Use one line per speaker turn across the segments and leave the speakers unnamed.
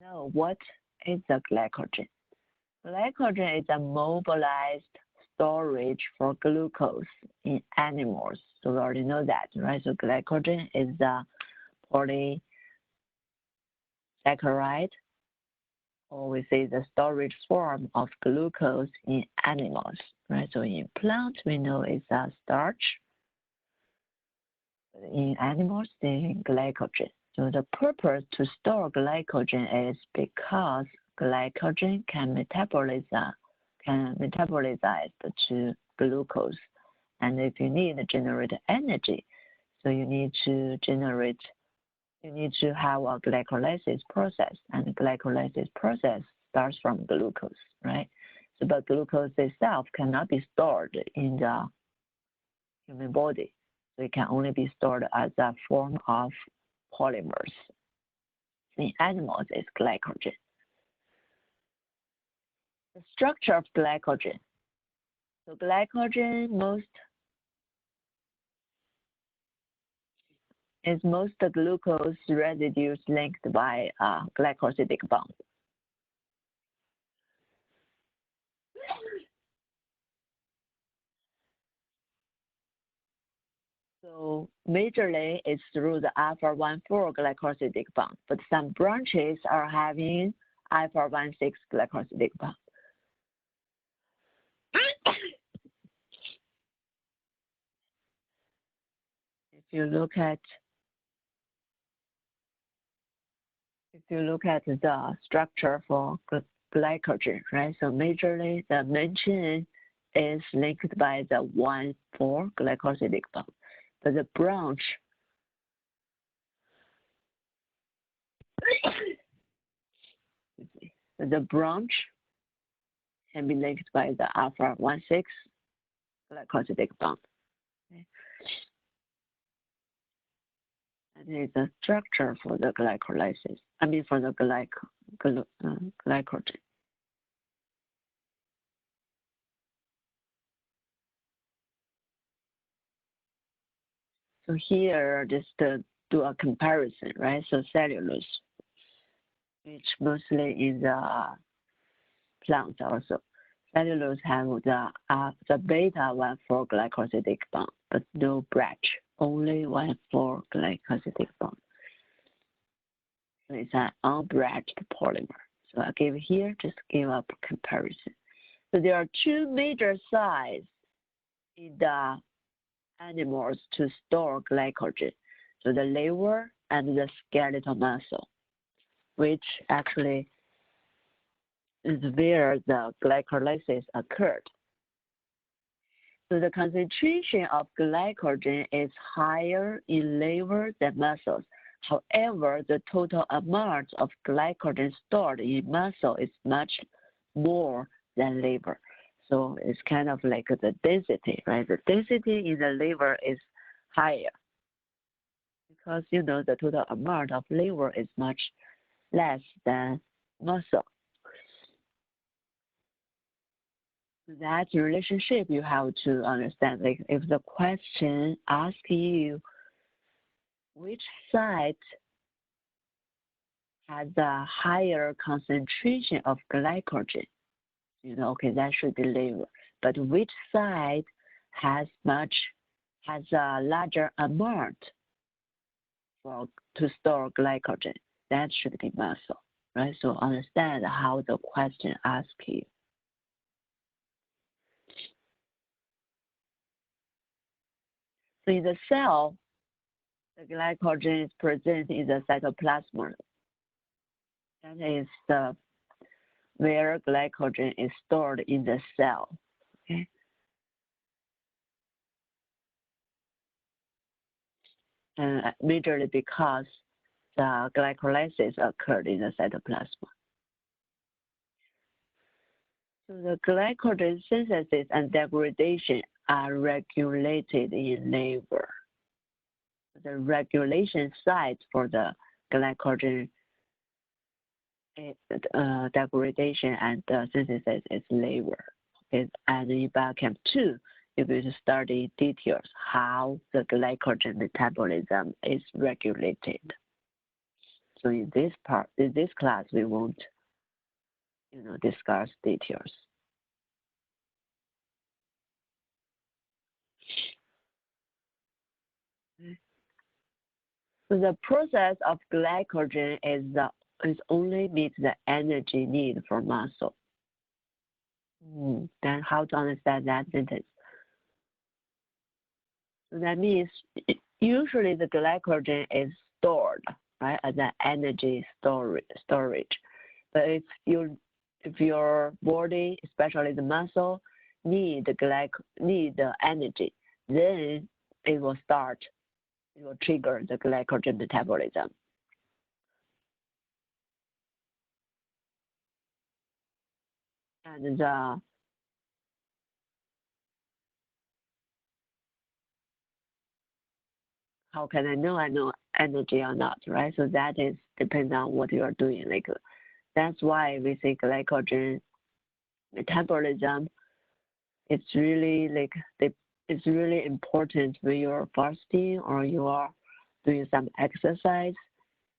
Now, what is a glycogen? Glycogen is a mobilized storage for glucose in animals. So we already know that, right? So glycogen is the polysaccharide, or we say the storage form of glucose in animals, right? So in plants, we know it's a starch. In animals, they glycogen. So the purpose to store glycogen is because glycogen can metabolize to glucose. And if you need to generate energy, so you need to have a glycolysis process, and the glycolysis process starts from glucose, right? So but glucose itself cannot be stored in the human body. So it can only be stored as a form of polymers. In animals, it's glycogen. The structure of glycogen. So glycogen is most glucose residues linked by a glycosidic bond. So majorly it's through the alpha-1,4 glycosidic bond, but some branches are having alpha-1,6 glycosidic bond. If you look at the structure for glycogen, right? So majorly the main chain is linked by the 1,4 glycosidic bond, but the branch can be linked by the alpha-1,6 glycosidic bond. Okay. And it's a structure for the glycolysis. For the glycogen. So here, just to do a comparison, right? So cellulose, which mostly is plants also. Cellulose have the beta-1,4 glycosidic bond, but no branch, only 1,4 glycosidic bond. So it's an unbranched polymer. So I give here, just give a comparison. So there are two major sites in the animals to store glycogen. So the liver and the skeletal muscle, which actually is where the glycolysis occurred. So the concentration of glycogen is higher in liver than muscles. However, the total amount of glycogen stored in muscle is much more than liver. So it's kind of like the density, right? The density in the liver is higher because, the total amount of liver is much less than muscle. That relationship you have to understand. Like if the question asks you which site has a higher concentration of glycogen, okay, that should be liver. But which side has a larger amount to store glycogen? That should be muscle, right? So understand how the question asks you. So in the cell, the glycogen is present in the cytoplasm. That is where glycogen is stored in the cell. Okay. And majorly because the glycolysis occurred in the cytoplasm. So the glycogen synthesis and degradation are regulated in liver. The regulation site for the glycogen degradation and synthesis is liver. Okay. And in Biochem 2, you're going to study details how the glycogen metabolism is regulated. So in this class, we won't, discuss details. So the process of glycogen is only meet the energy need for muscle. Then how to understand that sentence? So that means usually the glycogen is stored, right, as an energy storage. But if your body, especially the muscle, need the energy, then it will trigger the glycogen metabolism. And how can I know energy or not, right? So that is depends on what you are doing. Like that's why we say glycogen metabolism. It's really it's really important when you're fasting or you are doing some exercise.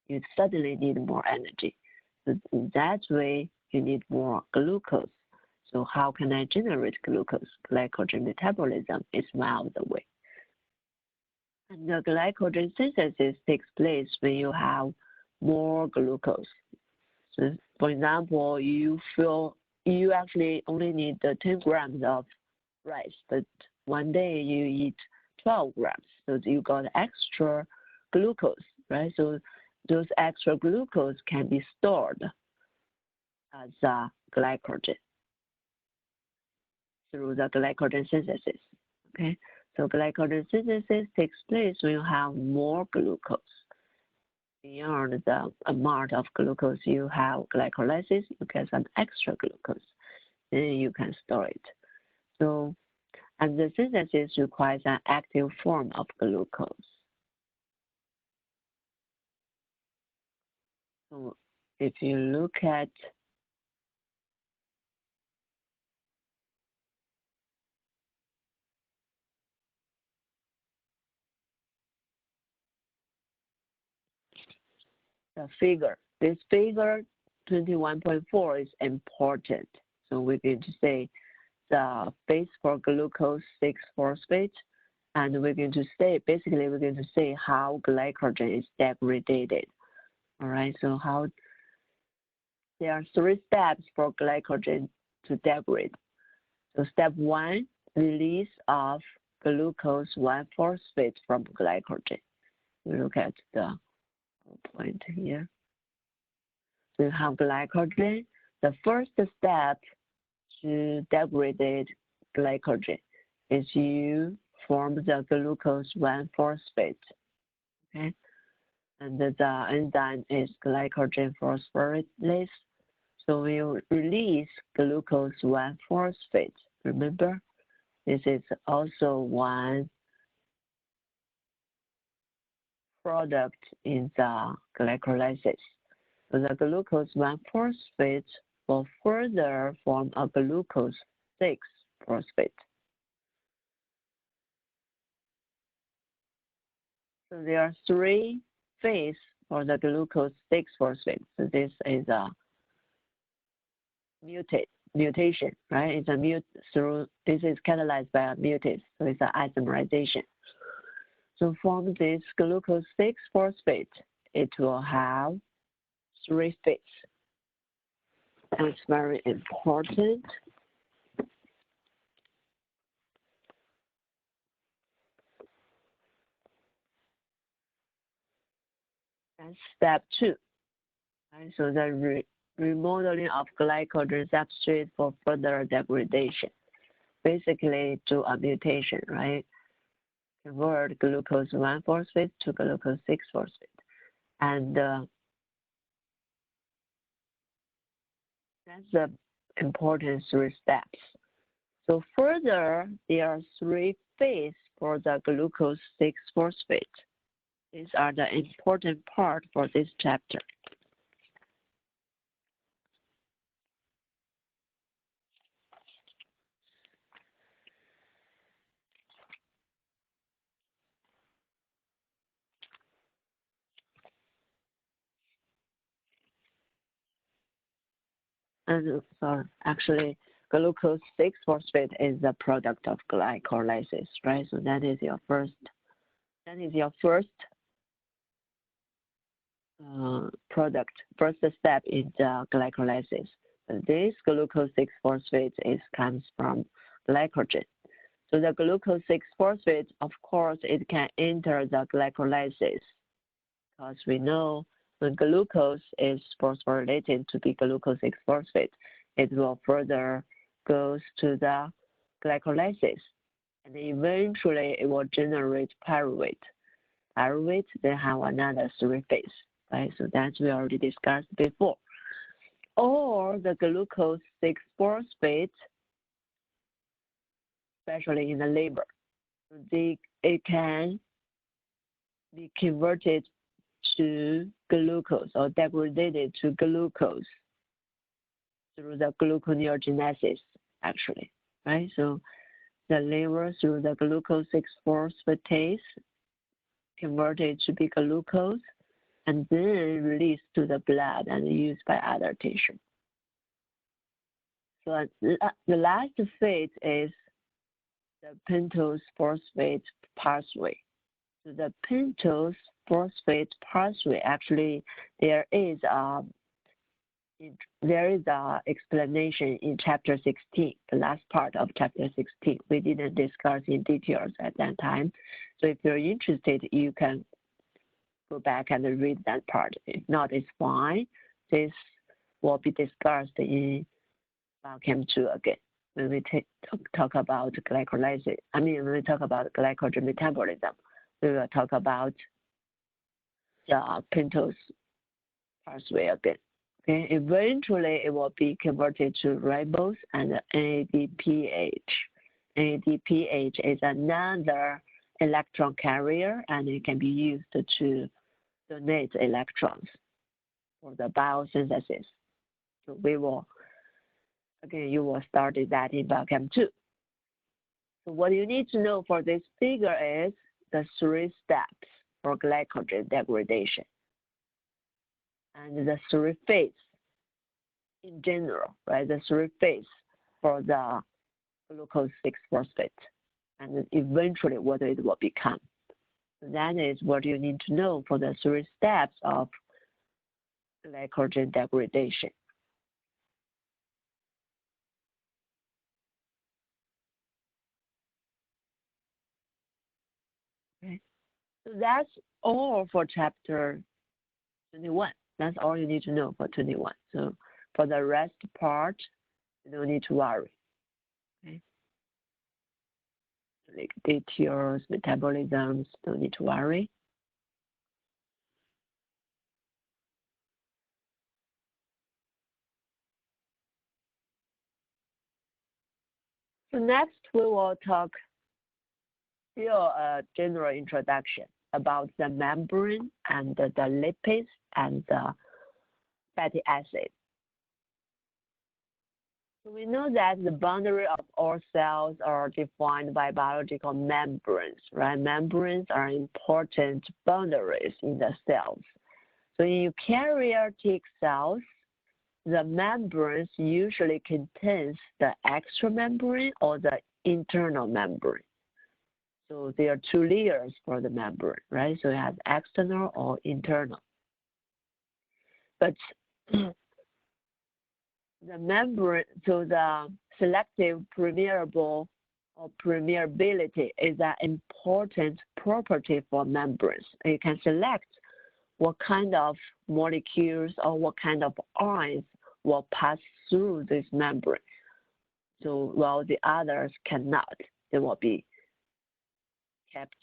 You suddenly need more energy. So in that way, you need more glucose. So how can I generate glucose? Glycogen metabolism is one of the way. And the glycogen synthesis takes place when you have more glucose. So for example, you actually only need 10 grams of rice, but one day you eat 12 grams. So you got extra glucose, right? So those extra glucose can be stored as glycogen through the glycogen synthesis. Okay, so glycogen synthesis takes place when you have more glucose. Beyond the amount of glucose you have glycolysis, you get some extra glucose. Then you can store it. So, and the synthesis requires an active form of glucose. So if you look at the figure, this figure 21.4 is important. So we're going to say the base for glucose 6-phosphate, and we're going to say, basically we're going to say how glycogen is degraded. All right, so there are 3 steps for glycogen to degrade. So step 1, release of glucose 1-phosphate from glycogen. We look at the point here. So you have glycogen. The first step to degrade glycogen is you form the glucose 1-phosphate. Okay, and the enzyme is glycogen phosphorylase. So we release glucose 1-phosphate. Remember, this is also one product in the glycolysis. So the glucose 1-phosphate will further form a glucose 6-phosphate. So there are 3 phases for the glucose 6-phosphate. So this is a mutation, right? It's this is catalyzed by a mutate, so it's an isomerization. So from this glucose 6-phosphate, it will have 3 phases. That's very important. And step 2, right? So the remodeling of glycogen substrate for further degradation, basically to a mutation, right? Convert glucose 1-phosphate to glucose 6-phosphate. And that's the important 3 steps. So further, there are 3 phases for the glucose 6-phosphate. These are the important part for this chapter. And sorry, actually, glucose 6-phosphate is the product of glycolysis, right? So that is your first. That is your first product. First step is the glycolysis. This glucose 6-phosphate comes from glycogen. So the glucose 6-phosphate, of course, it can enter the glycolysis because we know when glucose is phosphorylated to be glucose 6-phosphate, it will further goes to the glycolysis, and eventually it will generate pyruvate. Pyruvate then have another 3 phase, right? So that we already discussed before. Or the glucose 6-phosphate, especially in the liver, it can be converted to glucose or degraded to glucose through the gluconeogenesis, actually, right? So the liver through the glucose 6-phosphatase converted to be glucose and then released to the blood and used by other tissue. So the last phase is the pentose phosphate pathway. So the pentose phosphate pathway, actually, there is a explanation in chapter 16, the last part of chapter 16. We didn't discuss in details at that time. So if you're interested, you can go back and read that part. If not, it's fine. This will be discussed in Biochem 2 again when we talk about glycolysis. When we talk about glycogen metabolism, we will talk about the pentose pathway again. Okay, eventually it will be converted to ribose and NADPH. NADPH is another electron carrier, and it can be used to donate electrons for the biosynthesis. So we will, again, you will start that in Biochem 2. So what you need to know for this figure is the 3 steps for glycogen degradation and the 3 phase in general, right? The 3 phase for the glucose 6-phosphate and eventually what it will become. So that is what you need to know for the 3 steps of glycogen degradation. Okay. So that's all for chapter 21. That's all you need to know for 21. So for the rest part, you don't need to worry. Okay. Like details, metabolisms, don't need to worry. So next we will talk still a general introduction about the membrane and the lipids and the fatty acids. So we know that the boundary of all cells are defined by biological membranes, right? Membranes are important boundaries in the cells. So in eukaryotic cells, the membranes usually contains the extramembrane or the internal membrane. So there are 2 layers for the membrane, right? So it has external or internal. But the membrane, so the selective permeable or permeability is an important property for membranes. You can select what kind of molecules or what kind of ions will pass through this membrane. So while the others cannot, they will be kept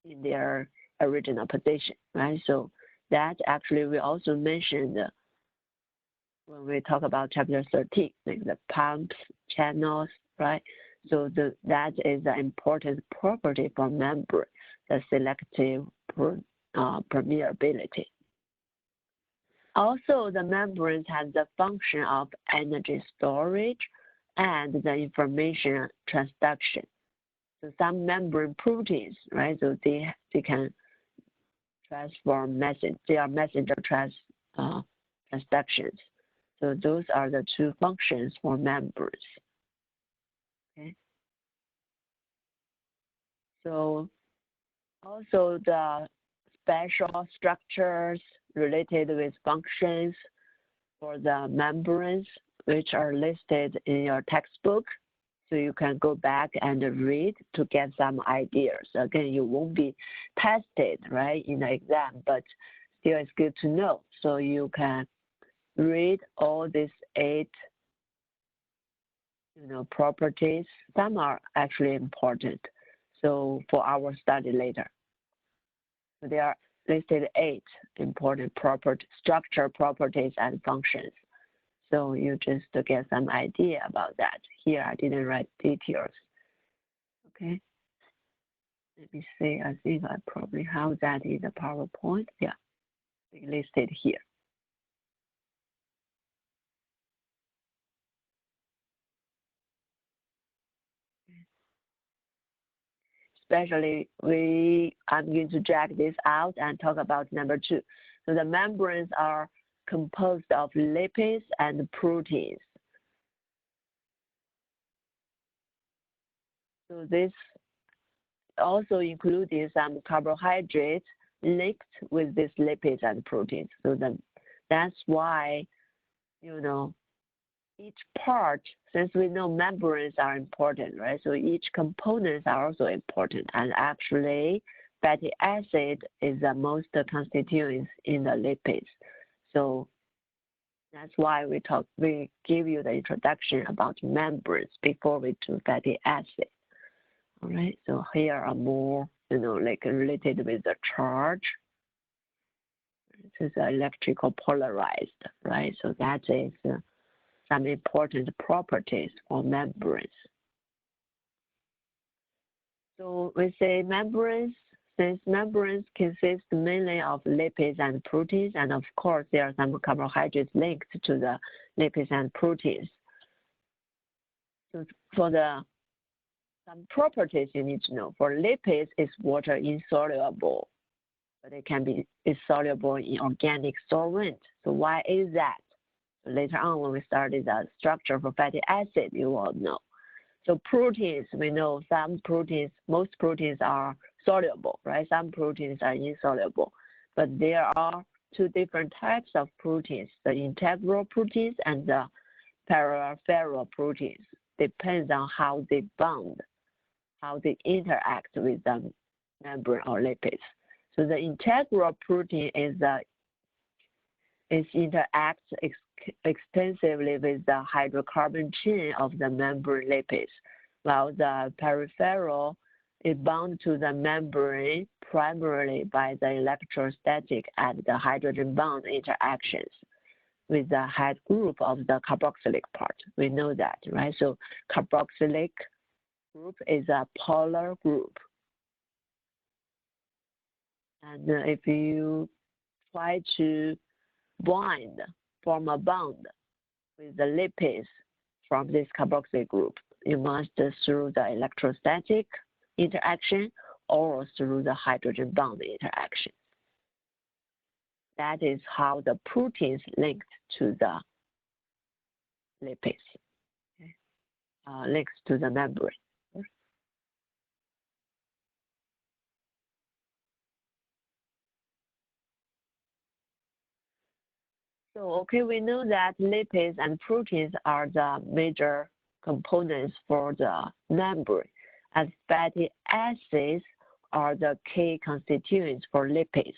in their original position, right? So that actually we also mentioned when we talk about chapter 13, like the pumps, channels, right? So that is an important property for membrane, the selective permeability. Also, the membranes have the function of energy storage and the information transduction. So some membrane proteins, right? So they can transform message. They are messenger transductions. So those are the two functions for membranes. Okay. So also the special structures related with functions for the membranes, which are listed in your textbook. So you can go back and read to get some ideas. Again, you won't be tested, right, in the exam, but still it's good to know. So you can read all these 8, properties. Some are actually important. So for our study later, there are listed 8 important structure properties and functions. So you just get some idea about that. Here I didn't write details. Okay. Let me see. I think I probably have that in the PowerPoint. Yeah, listed here. Especially I'm going to drag this out and talk about number 2. So the membranes are composed of lipids and proteins. So this also included some carbohydrates linked with these lipids and proteins. So that's why, each part, since we know membranes are important, right? So each components are also important. And actually, fatty acid is the most constituents in the lipids. So that's why we give you the introduction about membranes before we do fatty acid. All right, so here are more, like related with the charge. This is electrical polarized, right? So that is some important properties for membranes. So we say membranes, since membranes consist mainly of lipids and proteins, and of course there are some carbohydrates linked to the lipids and proteins. So for some properties you need to know. For lipids, it's water insoluble, but it can be insoluble in organic solvent. So why is that? So later on, when we study the structure for fatty acid, you will know. So proteins, we know most proteins are soluble, right? Some proteins are insoluble, but there are 2 different types of proteins, the integral proteins and the peripheral proteins. Depends on how they bond, how they interact with the membrane or lipids. So the integral protein interacts extensively with the hydrocarbon chain of the membrane lipids, while the peripheral is bound to the membrane primarily by the electrostatic and the hydrogen bond interactions with the head group of the carboxylic part. We know that, right? So carboxylic group is a polar group. And if you try to form a bond with the lipids from this carboxyl group, you must through the electrostatic interaction or through the hydrogen bond interaction. That is how the proteins linked to the lipids, links to the membrane. So, okay, we know that lipids and proteins are the major components for the membrane, as fatty acids are the key constituents for lipids.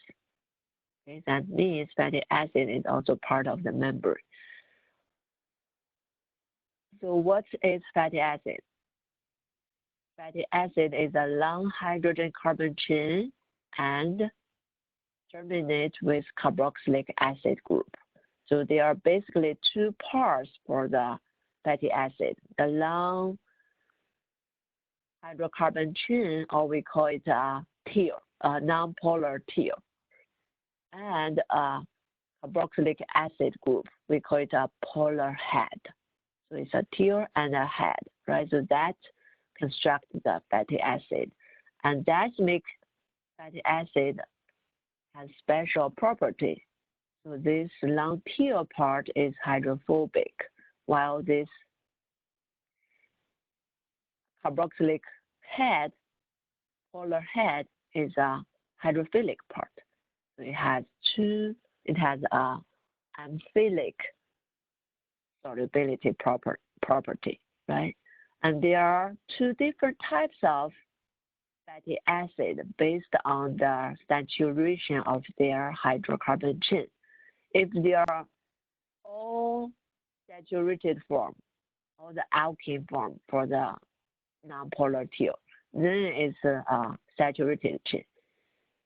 Okay, that means fatty acid is also part of the membrane. So what is fatty acid? Fatty acid is a long hydrogen carbon chain and terminate with carboxylic acid group. So there are basically 2 parts for the fatty acid. The long hydrocarbon chain, or we call it a tail, a nonpolar tail, and a carboxylic acid group, we call it a polar head. So it's a tail and a head, right? So that constructs the fatty acid. And that makes fatty acid has special properties. So this long tail part is hydrophobic, while this carboxylic head, polar head, is a hydrophilic part. So it has a amphilic solubility property, right? And there are two different types of fatty acid based on the saturation of their hydrocarbon chain. If they are all saturated form, or the alkene form for the nonpolar tail, then it's a saturated chain.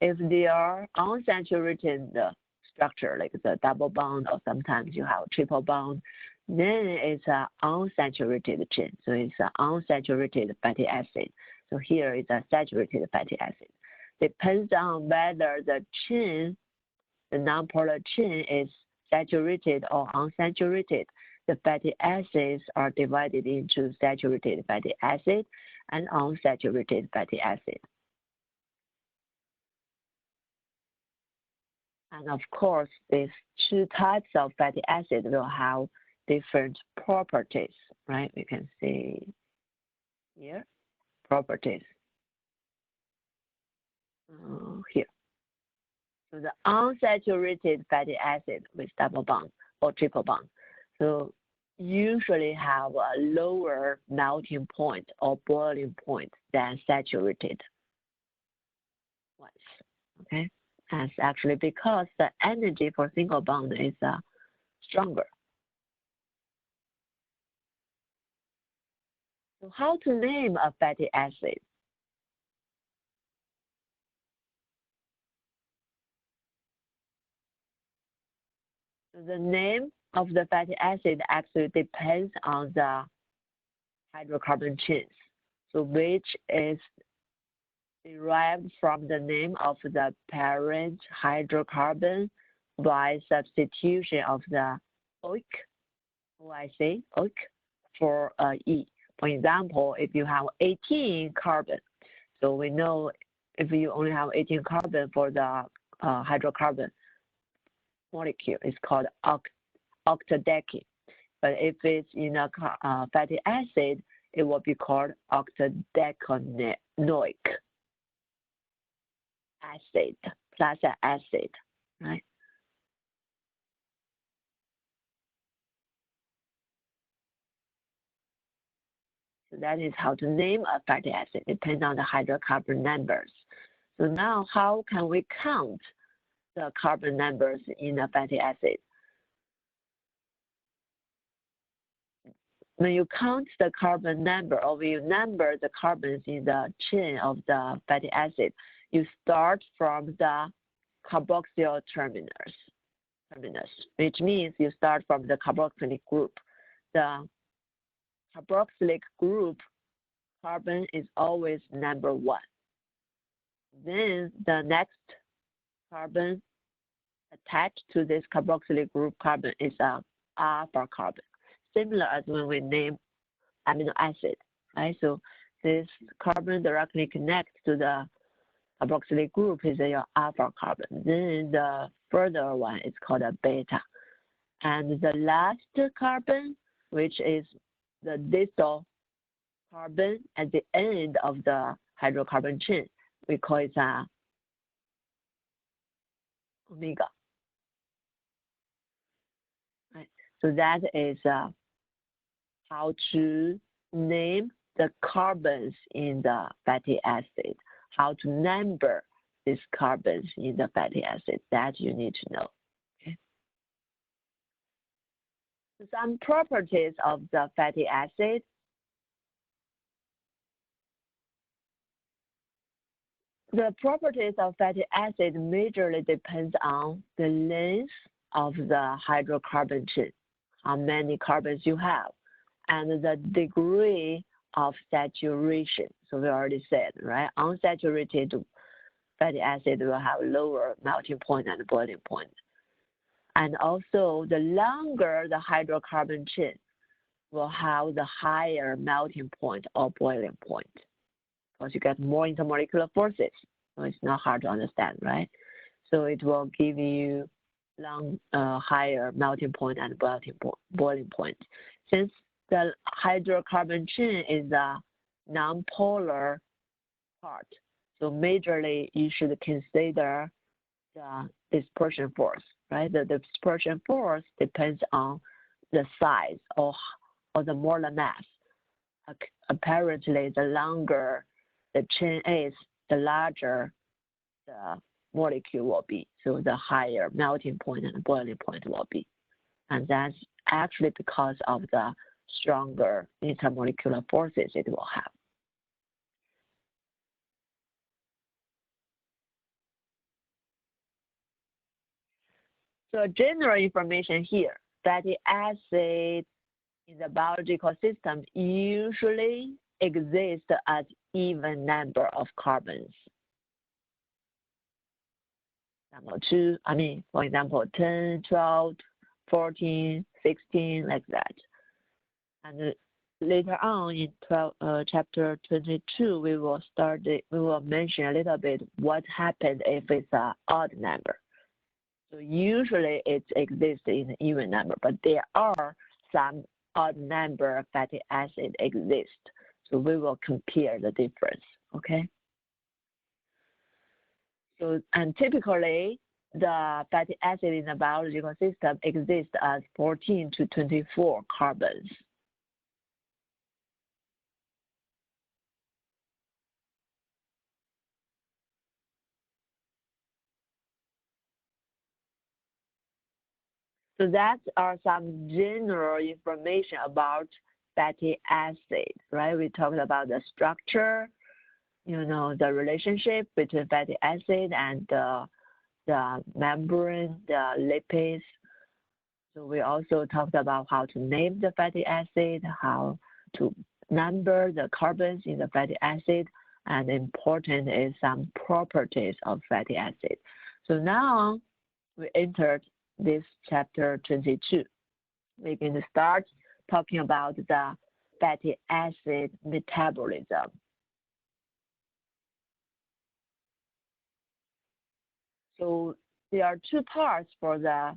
If they are unsaturated structure, like the double bond, or sometimes you have triple bond, then it's an unsaturated chain. So it's an unsaturated fatty acid. So here is a saturated fatty acid. Depends on whether the chain, the nonpolar chain, is saturated or unsaturated. The fatty acids are divided into saturated fatty acid and unsaturated fatty acid. And of course, these two types of fatty acid will have different properties, right? We can see here, properties. Here. So the unsaturated fatty acid with double bond or triple bond, so usually have a lower melting point or boiling point than saturated ones, okay? That's actually because the energy for single bond is stronger. So how to name a fatty acid? So the name of the fatty acid actually depends on the hydrocarbon chains, so which is derived from the name of the parent hydrocarbon by substitution of the OIC, for E. For example, if you have 18 carbon, so we know if you only have 18 carbon for the hydrocarbon molecule, it's called octadecane. But if it's in a fatty acid, it will be called octadecanoic acid, plus acid, right? So that is how to name a fatty acid, depends on the hydrocarbon numbers. So now how can we count the carbon numbers in a fatty acid? When you count the carbon number, or when you number the carbons in the chain of the fatty acid, you start from the carboxyl terminus, which means you start from the carboxylic group. The carboxylic group carbon is always number 1. Then the next carbon attached to this carboxylic group carbon is a alpha carbon, similar as when we name amino acid, right? So this carbon directly connects to the carboxylic group is your alpha carbon. Then the further one is called a beta. And the last carbon, which is the distal carbon at the end of the hydrocarbon chain, we call it omega. Right? So that is how to name the carbons in the fatty acid, how to number these carbons in the fatty acid, that you need to know. Okay? Some properties of the fatty acid. The properties of fatty acid majorly depends on the length of the hydrocarbon chain, how many carbons you have, and the degree of saturation. So we already said, right? Unsaturated fatty acid will have lower melting point and boiling point. And also, the longer the hydrocarbon chain will have the higher melting point or boiling point, because you get more intermolecular forces. So it's not hard to understand, right? So it will give you higher melting point and boiling point. Since the hydrocarbon chain is a nonpolar part, so majorly you should consider the dispersion force, right? The dispersion force depends on the size or the molar mass. Apparently, the longer the chain is, the larger the molecule will be. So the higher melting point and boiling point will be. And that's actually because of the stronger intermolecular forces it will have. So general information here, fatty acid in the biological system usually exist as even number of carbons. For example, 10, 12, 14, 16, like that. And later on in chapter 22, we will mention a little bit what happens if it's an odd number. So usually it exists in an even number, but there are some odd number fatty acid exist. So we will compare the difference, okay? So, and typically, the fatty acid in the biological system exists as 14 to 24 carbons. So that are some general information about fatty acid, right? We talked about the structure, the relationship between fatty acid and the membrane, the lipids. So we also talked about how to name the fatty acid, how to number the carbons in the fatty acid, and important is some properties of fatty acid. So now we entered this chapter 22. We're going to start talking about the fatty acid metabolism. So there are two parts for the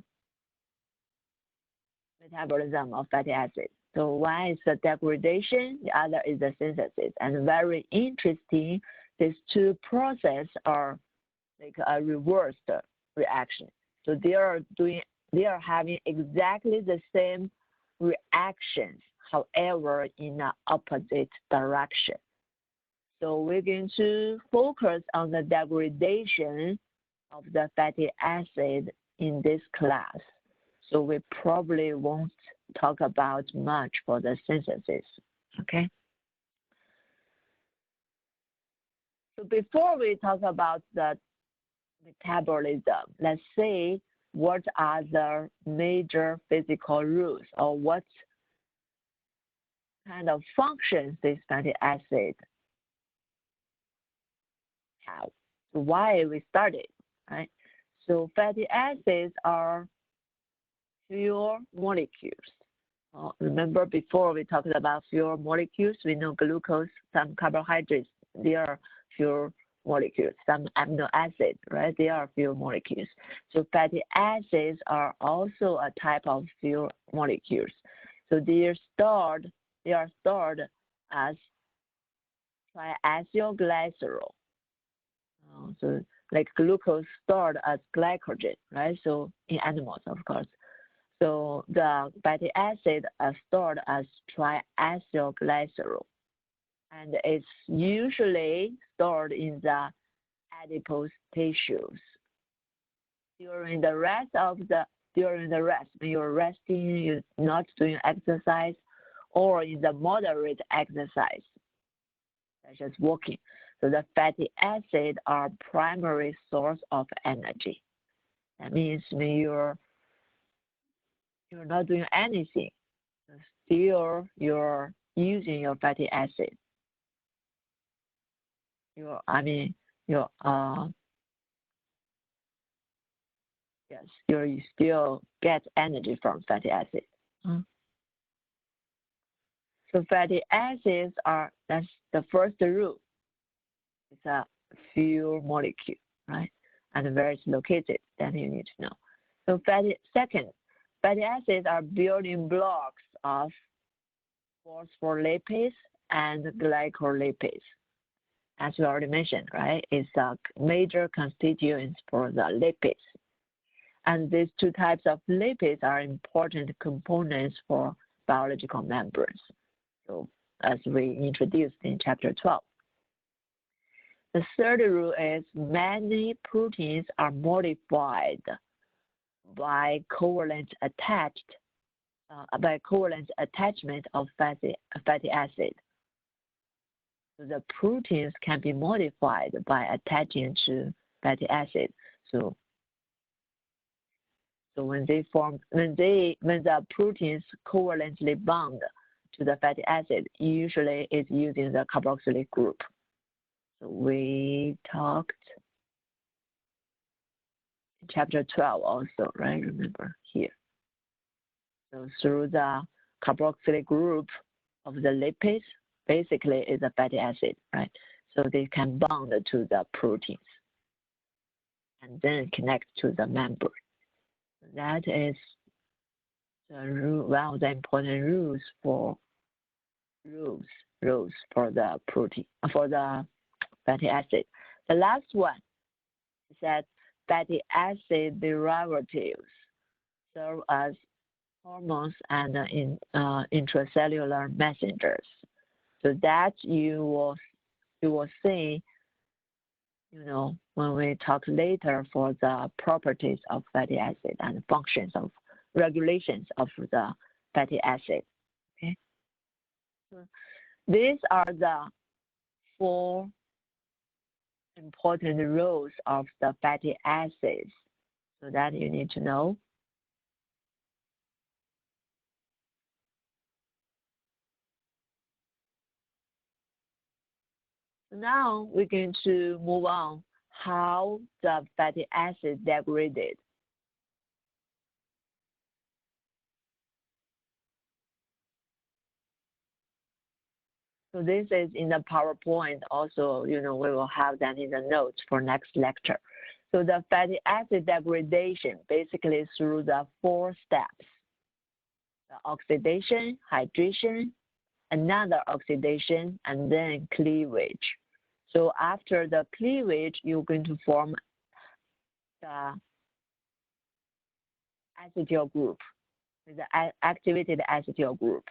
metabolism of fatty acid. So one is the degradation, the other is the synthesis. And very interesting, these two processes are like a reversed reaction. So they are having exactly the same reactions, however, in the opposite direction. So we're going to focus on the degradation of the fatty acid in this class. So we probably won't talk about much for the synthesis, okay? So before we talk about the metabolism, let's see what are the major physical rules or what kind of functions this fatty acid have. So why we started, right? So fatty acids are pure molecules. Remember before we talked about pure molecules, we know glucose, some carbohydrates, they are pure molecules, some amino acids, right? They are pure molecules. So fatty acids are also a type of pure molecules. So they are stored as triacylglycerol. So like glucose stored as glycogen, right? So in animals, of course. So the fatty acid are stored as triacylglycerol, and it's usually stored in the adipose tissues. During the rest, when you're resting, you're not doing exercise, or in the moderate exercise, such as walking. So the fatty acid are primary source of energy. That means when you're not doing anything, still you're using your fatty acid. You still get energy from fatty acid. So fatty acids that's the first rule. It's a pure molecule, right? And where it's located, then you need to know. So fatty acids are building blocks of phospholipids and glycolipids. As we already mentioned, right? It's a major constituents for the lipids. And these two types of lipids are important components for biological membranes. So as we introduced in chapter 12. The third rule is many proteins are modified by covalent attachment of fatty acid. So the proteins can be modified by attaching to fatty acid. So when the proteins covalently bond to the fatty acid, usually it's using the carboxylic group. So we talked in chapter 12 also, right? Remember here. So through the carboxylic group of the lipids, basically is a fatty acid, right? So they can bond to the proteins and then connect to the membrane. That is the rule, one of the important rules for the protein, for the fatty acid. The last one is that fatty acid derivatives serve as hormones and intracellular messengers. So that you will see, when we talk later for the properties of fatty acid and functions of regulations of the fatty acid. Okay. So these are the 4 important roles of the fatty acids, so that you need to know. Now we're going to move on how the fatty acid degraded. So this is in the PowerPoint also, we will have that in the notes for next lecture. So the fatty acid degradation basically through the 4 steps: the oxidation, hydration, another oxidation, and then cleavage. So after the cleavage, you're going to form the acetyl group, the activated acetyl group.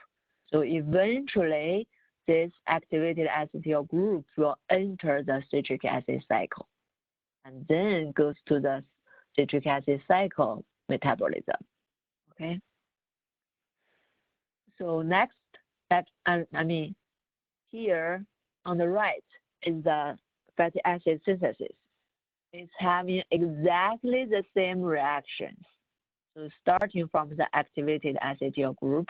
So eventually, this activated acetyl group will enter the citric acid cycle and then goes to the citric acid cycle metabolism. Okay. So next, here on the right is the fatty acid synthesis. It's having exactly the same reactions. So starting from the activated acetyl group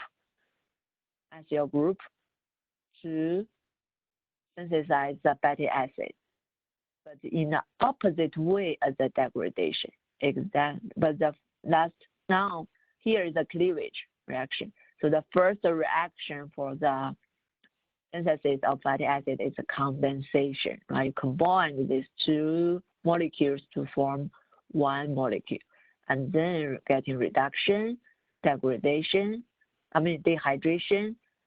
to synthesize the fatty acid, but in the opposite way as the degradation. Now here is the cleavage reaction. So the first reaction for the synthesis of fatty acid is a condensation, right? You combine these 2 molecules to form 1 molecule, and then getting reduction, dehydration,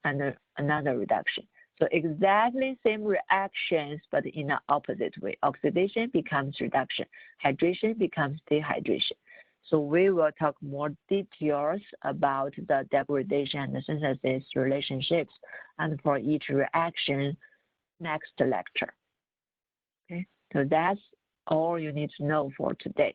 and another reduction. So exactly same reactions, but in the opposite way. Oxidation becomes reduction. Hydration becomes dehydration. So we will talk more details about the degradation and the synthesis relationships and for each reaction next lecture. Okay, so that's all you need to know for today.